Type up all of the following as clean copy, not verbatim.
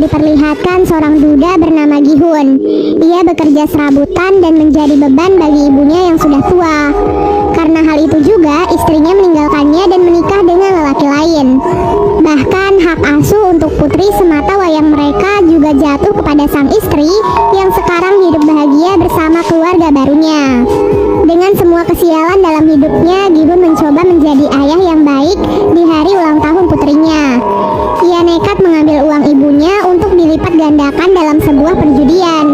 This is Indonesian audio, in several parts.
diperlihatkan seorang duda bernama Gihun. Ia bekerja serabutan dan menjadi beban bagi ibunya yang sudah tua. Karena hal itu juga, istrinya meninggalkannya dan menikah dengan lelaki lain. Bahkan hak asuh untuk putri semata wayang mereka juga jatuh kepada sang istri yang sekarang hidup bahagia bersama keluarga barunya. Dengan semua kesialan dalam hidupnya, Gihun mencoba menjadi ayah yang baik di hari ulang tahun putrinya. Ia nekat mengambil uang ibunya untuk dilipat gandakan dalam sebuah perjudian.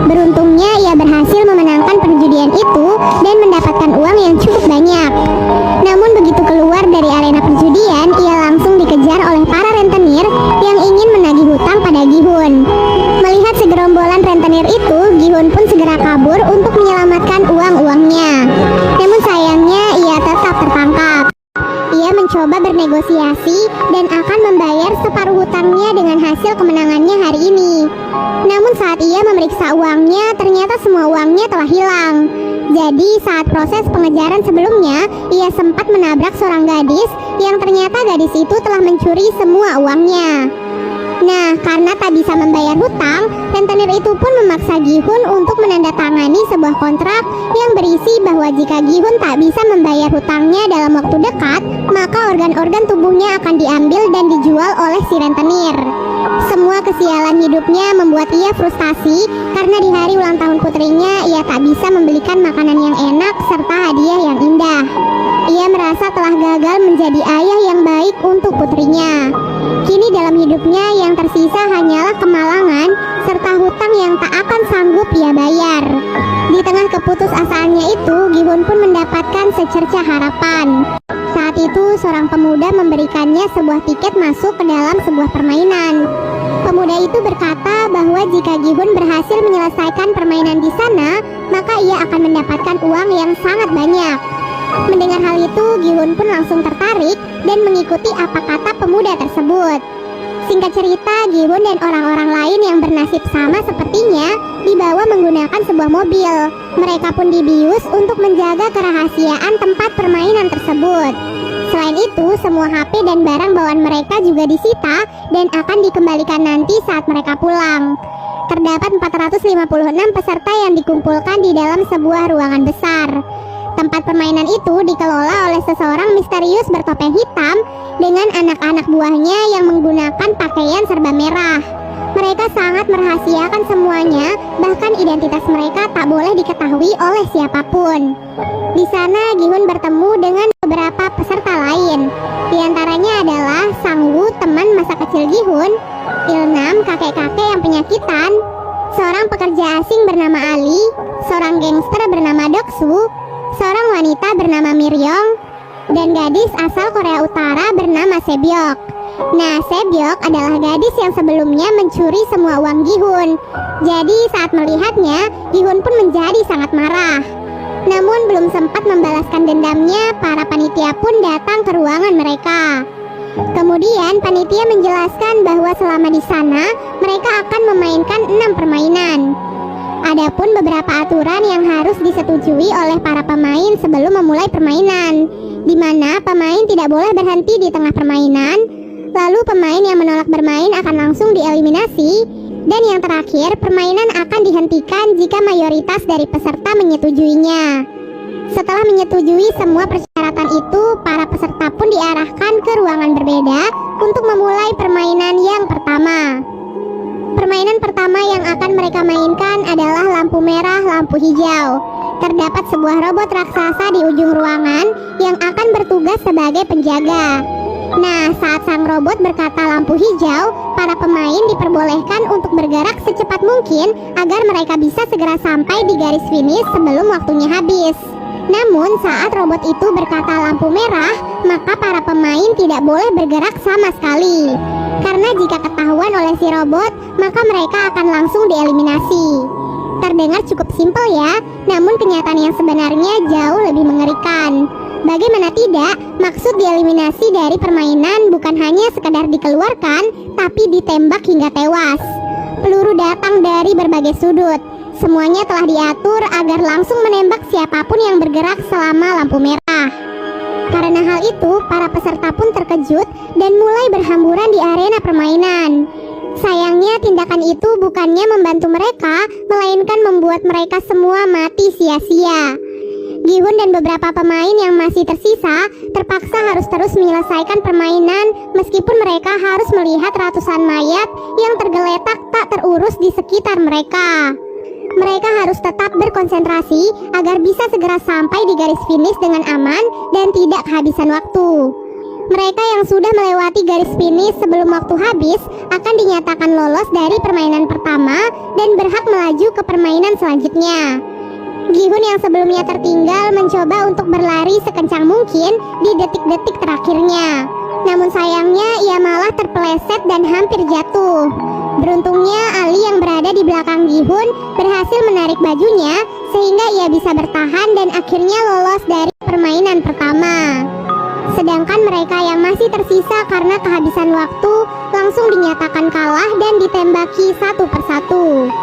Beruntungnya ia berhasil memenangkan perjudian itu dan mendapatkan uang yang cukup banyak. Namun begitu keluar dari arena perjudian, ia langsung dikejar oleh para rentenir yang ingin menagih hutang pada Gihun. Melihat segerombolan rentenir itu, Gihun pun segera kabur untuk menyelamatkan uang-uangnya. Namun sayangnya ia tetap tertangkap. Ia mencoba bernegosiasi dan akan membayar separuh hutangnya dengan hasil kemenangannya hari ini. Namun saat ia memeriksa uangnya, ternyata semua uangnya telah hilang. Jadi saat proses pengejaran sebelumnya, ia sempat menabrak seorang gadis yang ternyata gadis itu telah mencuri semua uangnya. Nah, karena tak bisa membayar hutang, rentenir itu pun memaksa Gihun untuk menandatangani sebuah kontrak yang berisi bahwa jika Gihun tak bisa membayar hutangnya dalam waktu dekat, maka organ-organ tubuhnya akan diambil dan dijual oleh si rentenir. Semua kesialan hidupnya membuat ia frustasi karena di hari ulang tahun putrinya ia tak bisa membelikan makanan yang enak serta hadiah yang indah. Ia merasa telah gagal menjadi ayah yang baik untuk putrinya. Kini dalam hidupnya yang tersisa hanyalah kemalangan serta hutang yang tak akan sanggup ia bayar. Di tengah keputusasaannya itu, Gihun pun mendapatkan secerca harapan. Saat itu seorang pemuda memberikannya sebuah tiket masuk ke dalam sebuah permainan. Pemuda itu berkata bahwa jika Gihun berhasil menyelesaikan permainan di sana, maka ia akan mendapatkan uang yang sangat banyak. Mendengar hal itu, Gihun pun langsung tertarik dan mengikuti apa kata pemuda tersebut. Singkat cerita, Gihun dan orang-orang lain yang bernasib sama sepertinya dibawa menggunakan sebuah mobil. Mereka pun dibius untuk menjaga kerahasiaan tempat permainan tersebut. Selain itu, semua HP dan barang bawaan mereka juga disita dan akan dikembalikan nanti saat mereka pulang. Terdapat 456 peserta yang dikumpulkan di dalam sebuah ruangan besar. Tempat permainan itu dikelola oleh seseorang misterius bertopeng hitam dengan anak-anak buahnya yang menggunakan pakaian serba merah. Mereka sangat merahasiakan semuanya, bahkan identitas mereka tak boleh diketahui oleh siapapun. Di sana Gihun bertemu dengan beberapa peserta lain. Di antaranya adalah Sangwoo, teman masa kecil Gihun, Ilnam, kakek-kakek yang penyakitan, seorang pekerja asing bernama Ali, seorang gangster bernama Doksu, seorang wanita bernama Miryong, dan gadis asal Korea Utara bernama Sebyok. Nah, Sebyok adalah gadis yang sebelumnya mencuri semua uang Gihun. Jadi saat melihatnya, Gihun pun menjadi sangat marah. Namun belum sempat membalaskan dendamnya, para panitia pun datang ke ruangan mereka. Kemudian panitia menjelaskan bahwa selama di sana, mereka akan memainkan 6 permainan. Adapun beberapa aturan yang harus disetujui oleh para pemain sebelum memulai permainan, di mana pemain tidak boleh berhenti di tengah permainan, lalu pemain yang menolak bermain akan langsung dieliminasi, dan yang terakhir, permainan akan dihentikan jika mayoritas dari peserta menyetujuinya. Setelah menyetujui semua persyaratan itu, para peserta pun diarahkan ke ruangan berbeda untuk memulai permainan yang pertama. Permainan pertama yang akan mereka mainkan adalah lampu merah, lampu hijau. Terdapat sebuah robot raksasa di ujung ruangan yang akan bertugas sebagai penjaga. Nah, saat sang robot berkata lampu hijau, para pemain diperbolehkan untuk bergerak secepat mungkin agar mereka bisa segera sampai di garis finish sebelum waktunya habis. Namun, saat robot itu berkata lampu merah, maka para pemain tidak boleh bergerak sama sekali. Karena jika ketahuan oleh si robot, maka mereka akan langsung dieliminasi. Terdengar cukup simpel ya, namun kenyataan yang sebenarnya jauh lebih mengerikan. Bagaimana tidak, maksud dieliminasi dari permainan bukan hanya sekadar dikeluarkan, tapi ditembak hingga tewas. Peluru datang dari berbagai sudut. Semuanya telah diatur agar langsung menembak siapapun yang bergerak selama lampu merah. Karena hal itu, para peserta pun terkejut dan mulai berhamburan di arena permainan. Sayangnya tindakan itu bukannya membantu mereka, melainkan membuat mereka semua mati sia-sia. Gi-hun dan beberapa pemain yang masih tersisa terpaksa harus terus menyelesaikan permainan meskipun mereka harus melihat ratusan mayat yang tergeletak tak terurus di sekitar mereka. Mereka harus tetap berkonsentrasi agar bisa segera sampai di garis finish dengan aman dan tidak kehabisan waktu. Mereka yang sudah melewati garis finish sebelum waktu habis akan dinyatakan lolos dari permainan pertama dan berhak melaju ke permainan selanjutnya. Gi-hun yang sebelumnya tertinggal mencoba untuk berlari sekencang mungkin di detik-detik terakhirnya. Namun sayangnya ia malah terpeleset dan hampir jatuh. Beruntungnya Ali yang berada di belakang Gi-hun berhasil menarik bajunya sehingga ia bisa bertahan dan akhirnya lolos dari permainan pertama. Sedangkan mereka yang masih tersisa karena kehabisan waktu langsung dinyatakan kalah dan ditembaki satu persatu.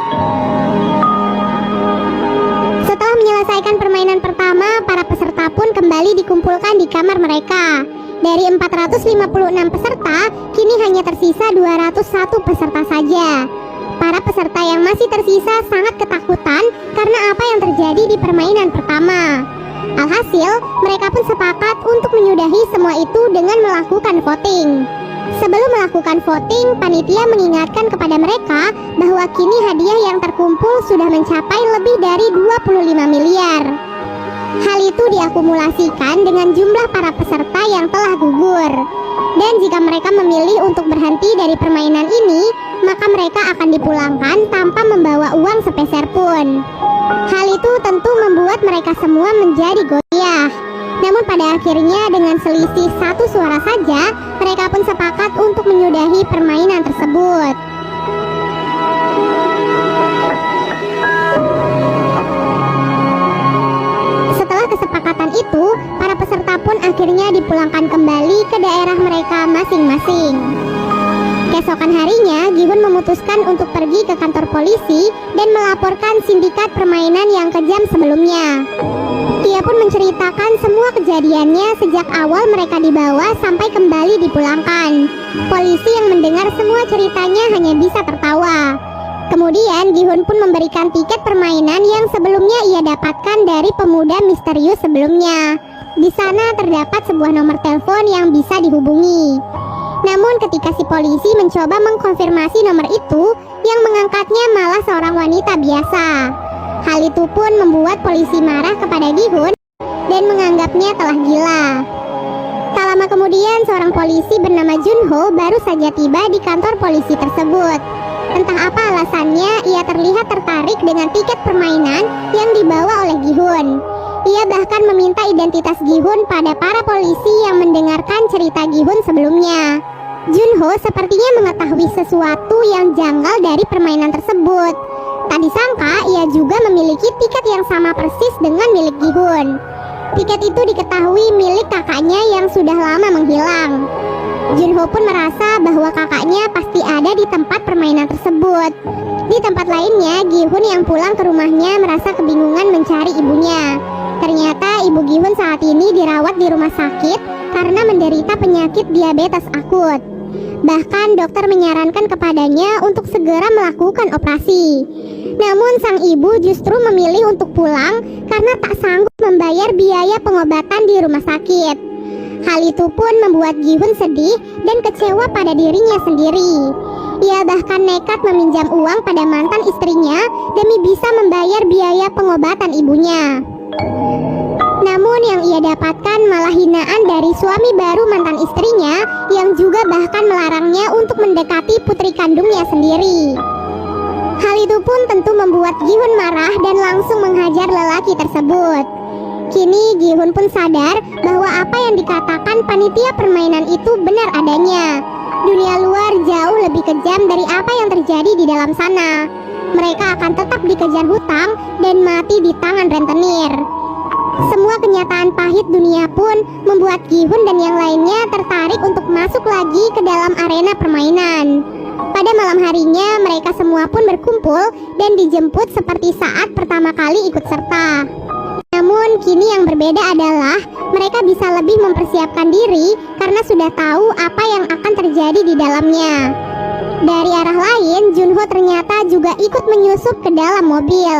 Setelah menyelesaikan permainan pertama, para peserta pun kembali dikumpulkan di kamar mereka. Dari 456 peserta, kini hanya tersisa 201 peserta saja. Para peserta yang masih tersisa sangat ketakutan karena apa yang terjadi di permainan pertama. Alhasil, mereka pun sepakat untuk menyudahi semua itu dengan melakukan voting. Sebelum melakukan voting, panitia mengingatkan kepada mereka bahwa kini hadiah yang terkumpul sudah mencapai lebih dari 25 miliar. Hal itu diakumulasikan dengan jumlah para peserta yang telah gugur. Dan jika mereka memilih untuk berhenti dari permainan ini, maka mereka akan dipulangkan tanpa membawa uang sepeser pun. Hal itu tentu membuat mereka semua menjadi goyah. Namun pada akhirnya dengan selisih satu suara saja, mereka pun sepakat untuk menyudahi permainan tersebut. Setelah kesepakatan itu, para peserta pun akhirnya dipulangkan kembali ke daerah mereka masing-masing. Keesokan harinya, Gi-hun memutuskan untuk pergi ke kantor polisi dan melaporkan sindikat permainan yang kejam sebelumnya. Ia pun menceritakan semua kejadiannya sejak awal mereka dibawa sampai kembali dipulangkan. Polisi yang mendengar semua ceritanya hanya bisa tertawa. Kemudian Gi-hun pun memberikan tiket permainan yang sebelumnya ia dapatkan dari pemuda misterius sebelumnya. Di sana terdapat sebuah nomor telepon yang bisa dihubungi. Namun ketika si polisi mencoba mengkonfirmasi nomor itu, yang mengangkatnya malah seorang wanita biasa. Hal itu pun membuat polisi marah kepada Gi-hun dan menganggapnya telah gila. Tak lama kemudian seorang polisi bernama Junho baru saja tiba di kantor polisi tersebut. Entah apa alasannya, ia terlihat tertarik dengan tiket permainan yang dibawa oleh Gi-hun. Ia bahkan meminta identitas Gi-hun pada para polisi yang mendengarkan cerita Gi-hun sebelumnya. Junho sepertinya mengetahui sesuatu yang janggal dari permainan tersebut. Tak disangka ia juga memiliki tiket yang sama persis dengan milik Gi-hun. Tiket itu diketahui milik kakaknya yang sudah lama menghilang. Junho pun merasa bahwa kakaknya pasti ada di tempat permainan tersebut. Di tempat lainnya, Gi-hun yang pulang ke rumahnya merasa kebingungan mencari ibunya. Ternyata ibu Gi-hun saat ini dirawat di rumah sakit karena menderita penyakit diabetes akut. Bahkan dokter menyarankan kepadanya untuk segera melakukan operasi. Namun sang ibu justru memilih untuk pulang karena tak sanggup membayar biaya pengobatan di rumah sakit. Hal itu pun membuat Gi-hun sedih dan kecewa pada dirinya sendiri. Ia bahkan nekat meminjam uang pada mantan istrinya demi bisa membayar biaya pengobatan ibunya. Namun yang ia dapatkan malah hinaan dari suami baru mantan istrinya yang juga bahkan melarangnya untuk mendekati putri kandungnya sendiri. Hal itu pun tentu membuat Gi-hun marah dan langsung menghajar lelaki tersebut. Kini Gi-hun pun sadar bahwa apa yang dikatakan panitia permainan itu benar adanya. Dunia luar jauh lebih kejam dari apa yang terjadi di dalam sana. Mereka akan tetap dikejar hutang dan mati di tangan rentenir. Semua kenyataan pahit dunia pun membuat Gi-hun dan yang lainnya tertarik untuk masuk lagi ke dalam arena permainan. Pada malam harinya mereka semua pun berkumpul dan dijemput seperti saat pertama kali ikut serta. Namun kini yang berbeda adalah mereka bisa lebih mempersiapkan diri karena sudah tahu apa yang akan terjadi di dalamnya. Dari arah lain, Junho ternyata juga ikut menyusup ke dalam mobil.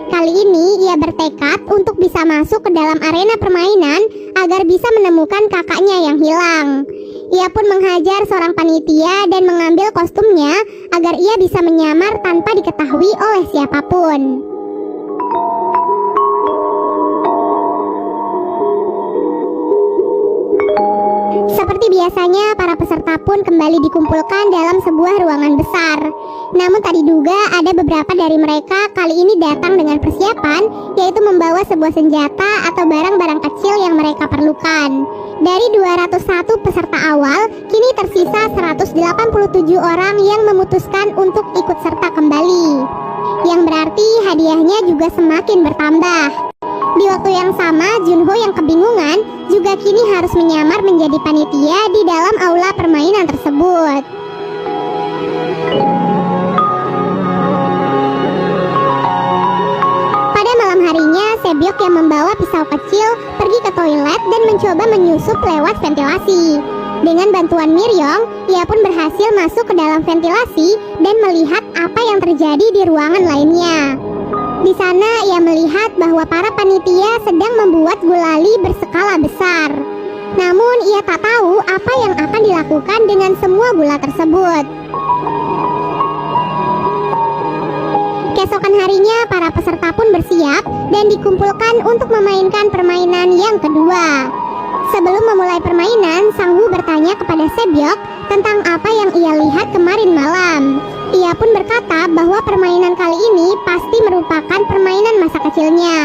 Kali ini ia bertekad untuk bisa masuk ke dalam arena permainan agar bisa menemukan kakaknya yang hilang. Ia pun menghajar seorang panitia dan mengambil kostumnya agar ia bisa menyamar tanpa diketahui oleh siapapun. Seperti biasanya, para peserta pun kembali dikumpulkan dalam sebuah ruangan besar. Namun tak diduga ada beberapa dari mereka kali ini datang dengan persiapan, yaitu membawa sebuah senjata atau barang-barang kecil yang mereka perlukan. Dari 201 peserta awal, kini tersisa 187 orang yang memutuskan untuk ikut serta kembali. Yang berarti hadiahnya juga semakin bertambah. Di waktu yang sama, Junho yang kebingungan juga kini harus menyamar menjadi panitia di dalam aula permainan tersebut. Pada malam harinya, Sebyok yang membawa pisau kecil pergi ke toilet dan mencoba menyusup lewat ventilasi. Dengan bantuan Miryong, ia pun berhasil masuk ke dalam ventilasi dan melihat apa yang terjadi di ruangan lainnya. Di sana ia melihat bahwa para panitia sedang membuat gulali berskala besar. Namun ia tak tahu apa yang akan dilakukan dengan semua gula tersebut. Keesokan harinya para peserta pun bersiap dan dikumpulkan untuk memainkan permainan yang kedua. Sebelum memulai permainan, Sang Woo bertanya kepada Sebyok tentang apa yang ia lihat kemarin malam. Ia pun berkata bahwa permainan kali ini pasti merupakan permainan masa kecilnya.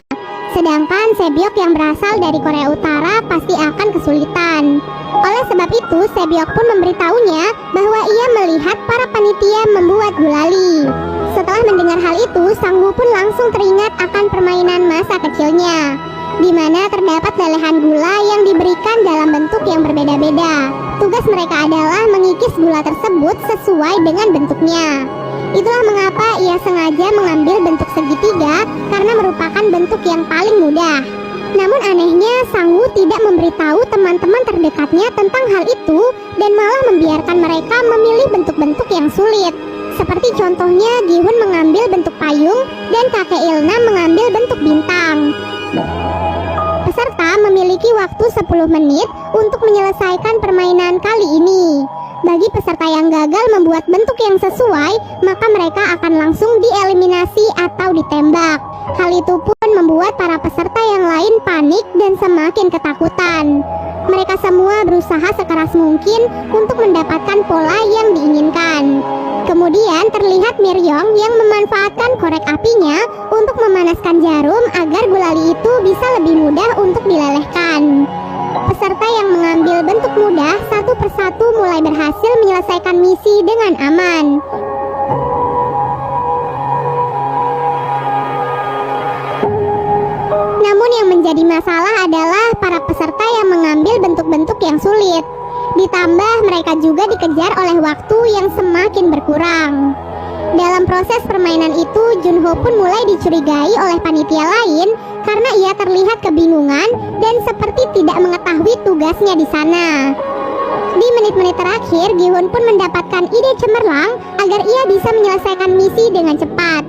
Sedangkan Sebyok yang berasal dari Korea Utara pasti akan kesulitan. Oleh sebab itu, Sebyok pun memberitahunya bahwa ia melihat para panitia membuat gulali. Setelah mendengar hal itu, Sang Woo pun langsung teringat akan permainan masa kecilnya, di mana terdapat lelehan gula yang diberikan dalam bentuk yang berbeda-beda. Tugas mereka adalah mengikis gula tersebut sesuai dengan bentuknya. Itulah mengapa ia sengaja mengambil bentuk segitiga karena merupakan bentuk yang paling mudah. Namun anehnya, Sang Woo tidak memberitahu teman-teman terdekatnya tentang hal itu dan malah membiarkan mereka memilih bentuk-bentuk yang sulit. Seperti contohnya Gi-hun mengambil bentuk payung dan kakek Ilnam mengambil bentuk bintang. Peserta memiliki waktu 10 menit untuk menyelesaikan permainan kali ini. Bagi peserta yang gagal membuat bentuk yang sesuai, maka mereka akan langsung dieliminasi atau ditembak. Hal itu pun membuat para peserta yang lain panik dan semakin ketakutan. Mereka semua berusaha sekeras mungkin untuk mendapatkan pola yang diinginkan. Kemudian terlihat Miryong yang memanfaatkan korek apinya untuk memanaskan jarum agar gulali itu bisa lebih mudah untuk dilelehkan. Peserta yang mengambil bentuk mudah satu persatu mulai berhasil menyelesaikan misi dengan aman. Namun yang menjadi masalah adalah para peserta yang mengambil bentuk-bentuk yang sulit. Ditambah mereka juga dikejar oleh waktu yang semakin berkurang. Dalam proses permainan itu, Junho pun mulai dicurigai oleh panitia lain karena ia terlihat kebingungan dan seperti tidak mengetahui tugasnya di sana. Di menit-menit terakhir, Gi-hun pun mendapatkan ide cemerlang agar ia bisa menyelesaikan misi dengan cepat.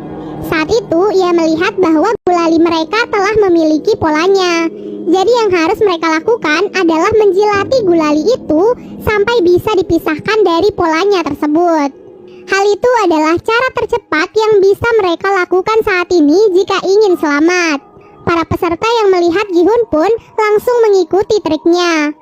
Saat itu, ia melihat bahwa gulali mereka telah memiliki polanya. Jadi yang harus mereka lakukan adalah menjilati gulali itu sampai bisa dipisahkan dari polanya tersebut. Hal itu adalah cara tercepat yang bisa mereka lakukan saat ini jika ingin selamat. Para peserta yang melihat Gi-hun pun langsung mengikuti triknya.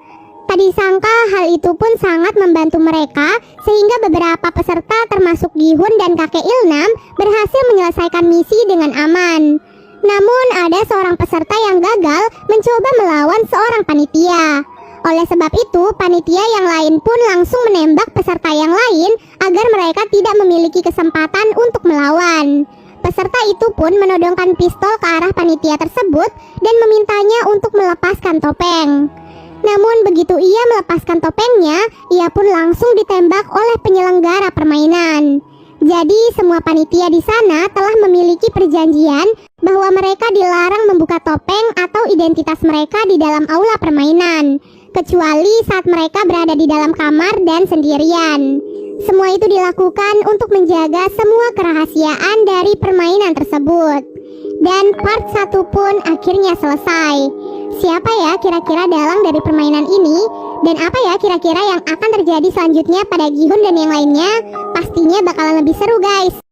Tak disangka hal itu pun sangat membantu mereka sehingga beberapa peserta termasuk Gi-hun dan kakek Ilnam berhasil menyelesaikan misi dengan aman. Namun ada seorang peserta yang gagal mencoba melawan seorang panitia. Oleh sebab itu, panitia yang lain pun langsung menembak peserta yang lain agar mereka tidak memiliki kesempatan untuk melawan. Peserta itu pun menodongkan pistol ke arah panitia tersebut dan memintanya untuk melepaskan topeng. Namun begitu ia melepaskan topengnya, ia pun langsung ditembak oleh penyelenggara permainan. Jadi semua panitia di sana telah memiliki perjanjian bahwa mereka dilarang membuka topeng atau identitas mereka di dalam aula permainan, kecuali saat mereka berada di dalam kamar dan sendirian. Semua itu dilakukan untuk menjaga semua kerahasiaan dari permainan tersebut. Dan part 1 pun akhirnya selesai. Siapa ya kira-kira dalang dari permainan ini? Dan apa ya kira-kira yang akan terjadi selanjutnya pada Gi-hun dan yang lainnya? Pastinya bakalan lebih seru guys.